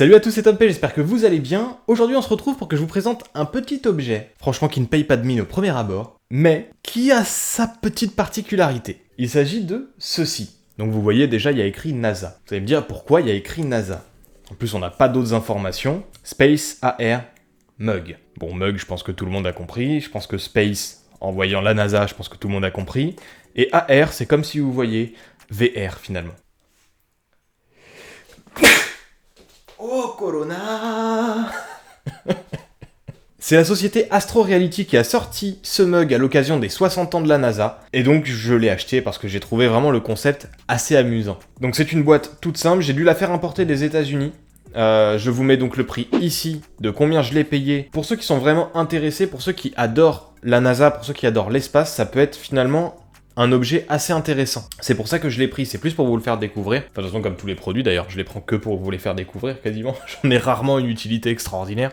Salut à tous, c'est Tom P, j'espère que vous allez bien. Aujourd'hui on se retrouve pour que je vous présente un petit objet, franchement qui ne paye pas de mine au premier abord, mais qui a sa petite particularité. Il s'agit de ceci. Donc vous voyez déjà il y a écrit NASA. Vous allez me dire pourquoi il y a écrit NASA. En plus on n'a pas d'autres informations. Space AR Mug. Bon Mug je pense que tout le monde a compris, je pense que Space en voyant la NASA je pense que tout le monde a compris. Et AR c'est comme si vous voyez VR finalement. Oh Corona. C'est la société Astro Reality qui a sorti ce mug à l'occasion des 60 ans de la NASA, et donc je l'ai acheté parce que j'ai trouvé vraiment le concept assez amusant. Donc c'est une boîte toute simple, j'ai dû la faire importer des États-Unis. Je vous mets donc le prix ici de combien je l'ai payé. Pour ceux qui sont vraiment intéressés, pour ceux qui adorent la NASA, pour ceux qui adorent l'espace, ça peut être finalement un objet assez intéressant. C'est pour ça que je l'ai pris, c'est plus pour vous le faire découvrir. Enfin, de toute façon, comme tous les produits d'ailleurs, je les prends que pour vous les faire découvrir quasiment. J'en ai rarement une utilité extraordinaire.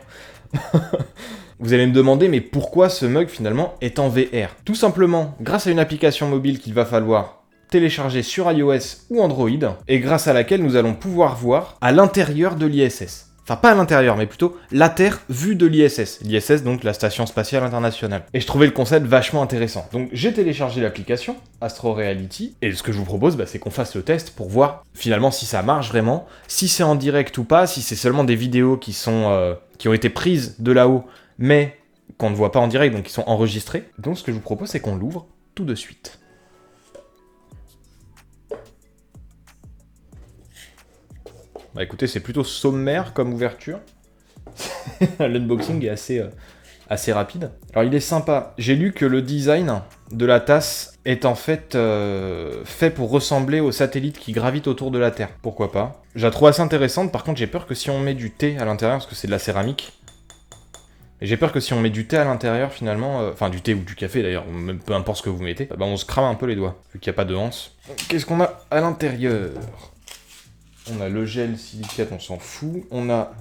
Vous allez me demander, mais pourquoi ce mug finalement est en VR? Tout simplement, grâce à une application mobile qu'il va falloir télécharger sur iOS ou Android, et grâce à laquelle nous allons pouvoir voir à l'intérieur de l'ISS. Enfin, pas à l'intérieur, mais plutôt la Terre vue de l'ISS. L'ISS, donc la Station Spatiale Internationale. Et je trouvais le concept vachement intéressant. Donc j'ai téléchargé l'application, Astro Reality, et ce que je vous propose, c'est qu'on fasse le test pour voir finalement si ça marche vraiment, si c'est en direct ou pas, si c'est seulement des vidéos qui ont été prises de là-haut, mais qu'on ne voit pas en direct, donc qui sont enregistrées. Donc ce que je vous propose, c'est qu'on l'ouvre tout de suite. Bah écoutez, c'est plutôt sommaire comme ouverture. L'unboxing est assez rapide. Alors il est sympa. J'ai lu que le design de la tasse est en fait fait pour ressembler aux satellites qui gravitent autour de la Terre. Pourquoi pas. Je la trouve assez intéressante. Par contre, j'ai peur que si on met du thé à l'intérieur, parce que c'est de la céramique, et j'ai peur que si on met du thé à l'intérieur, finalement, enfin du thé ou du café d'ailleurs, même peu importe ce que vous mettez, bah on se crame un peu les doigts, vu qu'il n'y a pas de anse. Qu'est-ce qu'on a à l'intérieur ? On a le gel silicate, on s'en fout. On a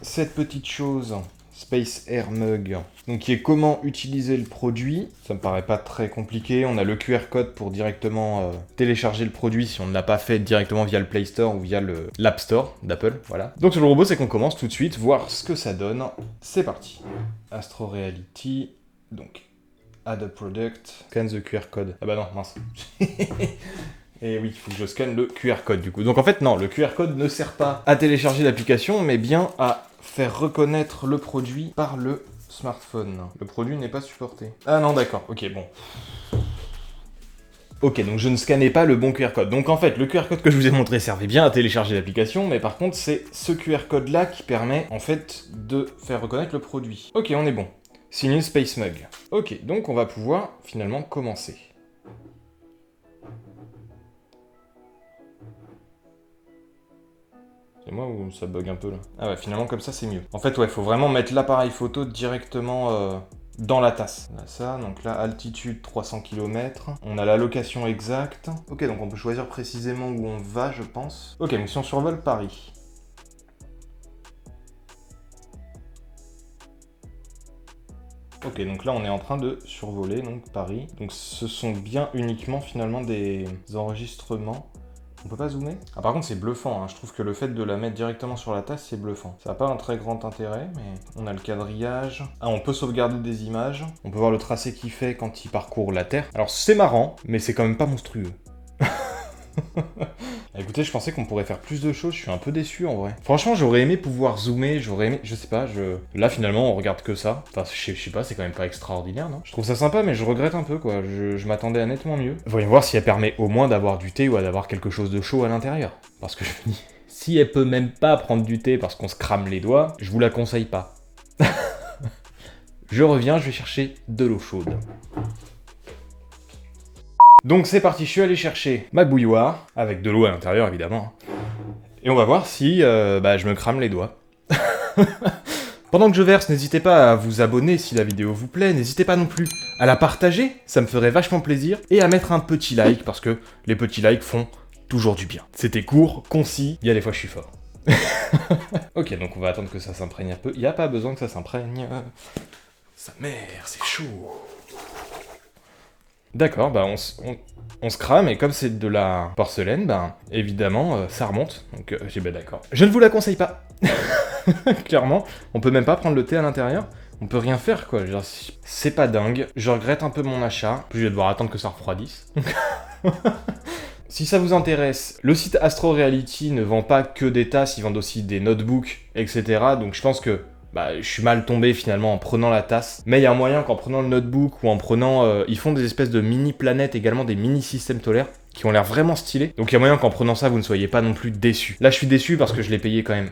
cette petite chose, Space Air Mug, donc qui est comment utiliser le produit. Ça me paraît pas très compliqué. On a le QR code pour directement télécharger le produit si on ne l'a pas fait directement via le Play Store ou via l'App Store d'Apple. Voilà. Donc ce que je vous propose, c'est qu'on commence tout de suite, voir ce que ça donne. C'est parti. Astro Reality, donc Add a Product, scan the QR code. Ah bah non, mince. Et oui, il faut que je scanne le QR code du coup. Donc en fait, non, le QR code ne sert pas à télécharger l'application, mais bien à faire reconnaître le produit par le smartphone. Le produit n'est pas supporté. Ah non, d'accord, ok, bon. Ok, donc je ne scannais pas le bon QR code. Donc en fait, le QR code que je vous ai montré servait bien à télécharger l'application, mais par contre, c'est ce QR code-là qui permet en fait de faire reconnaître le produit. Ok, on est bon. Sign Space Mug. Ok, donc on va pouvoir finalement commencer. C'est moi ou ça bug un peu là? Ah ouais, finalement comme ça c'est mieux. En fait ouais, faut vraiment mettre l'appareil photo directement dans la tasse. On a ça, donc là altitude 300 km. On a la location exacte. Ok, donc on peut choisir précisément où on va, je pense. Ok, donc si on survole Paris. Ok, donc là on est en train de survoler donc Paris. Donc ce sont bien uniquement finalement des enregistrements. On peut pas zoomer? Ah par contre c'est bluffant, hein. Je trouve que le fait de la mettre directement sur la tasse c'est bluffant. Ça n'a pas un très grand intérêt, mais on a le quadrillage. Ah, on peut sauvegarder des images. On peut voir le tracé qu'il fait quand il parcourt la Terre. Alors c'est marrant, mais c'est quand même pas monstrueux. Écoutez, je pensais qu'on pourrait faire plus de choses, je suis un peu déçu en vrai. Franchement, j'aurais aimé pouvoir zoomer, j'aurais aimé, je sais pas, là finalement on regarde que ça. Enfin, je sais pas, c'est quand même pas extraordinaire, non? Je trouve ça sympa, mais je regrette un peu quoi, je m'attendais à nettement mieux. Voyons voir si elle permet au moins d'avoir du thé ou d'avoir quelque chose de chaud à l'intérieur. Parce que je me dis, si elle peut même pas prendre du thé parce qu'on se crame les doigts, je vous la conseille pas. Je reviens, je vais chercher de l'eau chaude. Donc c'est parti, je suis allé chercher ma bouilloire, avec de l'eau à l'intérieur évidemment. Et on va voir si je me crame les doigts. Pendant que je verse, n'hésitez pas à vous abonner si la vidéo vous plaît, n'hésitez pas non plus à la partager, ça me ferait vachement plaisir, et à mettre un petit like, parce que les petits likes font toujours du bien. C'était court, concis, il y a des fois je suis fort. Ok, donc on va attendre que ça s'imprègne un peu, il n'y a pas besoin que ça s'imprègne. Sa mère, c'est chaud. D'accord, bah on se crame, et comme c'est de la porcelaine, bah évidemment, ça remonte. Donc j'ai bah d'accord. Je ne vous la conseille pas. Clairement, on peut même pas prendre le thé à l'intérieur. On peut rien faire, quoi. Genre, c'est pas dingue. Je regrette un peu mon achat. Puis je vais devoir attendre que ça refroidisse. Si ça vous intéresse, le site Astro Reality ne vend pas que des tasses, ils vendent aussi des notebooks, etc. Donc je pense que je suis mal tombé finalement en prenant la tasse. Mais il y a un moyen qu'en prenant le notebook ou en prenant... ils font des espèces de mini-planètes également, des mini-systèmes solaires qui ont l'air vraiment stylés. Donc il y a moyen qu'en prenant ça, vous ne soyez pas non plus déçus. Là, je suis déçu parce que je l'ai payé quand même,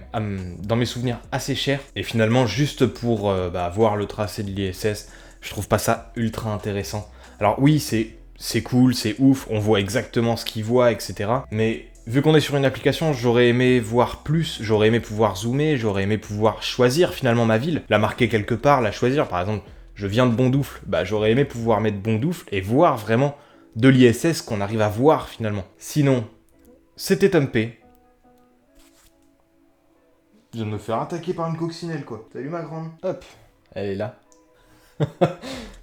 dans mes souvenirs, assez cher. Et finalement, juste pour voir le tracé de l'ISS, je trouve pas ça ultra intéressant. Alors oui, c'est cool, c'est ouf, on voit exactement ce qu'il voit, etc. Mais vu qu'on est sur une application, j'aurais aimé voir plus, j'aurais aimé pouvoir zoomer, j'aurais aimé pouvoir choisir finalement ma ville, la marquer quelque part, la choisir. Par exemple, je viens de Bondoufle, j'aurais aimé pouvoir mettre Bondoufle et voir vraiment de l'ISS qu'on arrive à voir finalement. Sinon, c'était Tumpé. Je viens de me faire attaquer par une coccinelle, quoi. Salut ma grande. Hop, elle est là.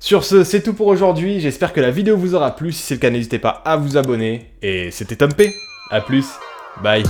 Sur ce, c'est tout pour aujourd'hui. J'espère que la vidéo vous aura plu. Si c'est le cas, n'hésitez pas à vous abonner. Et c'était Tumpé. A plus. Bye.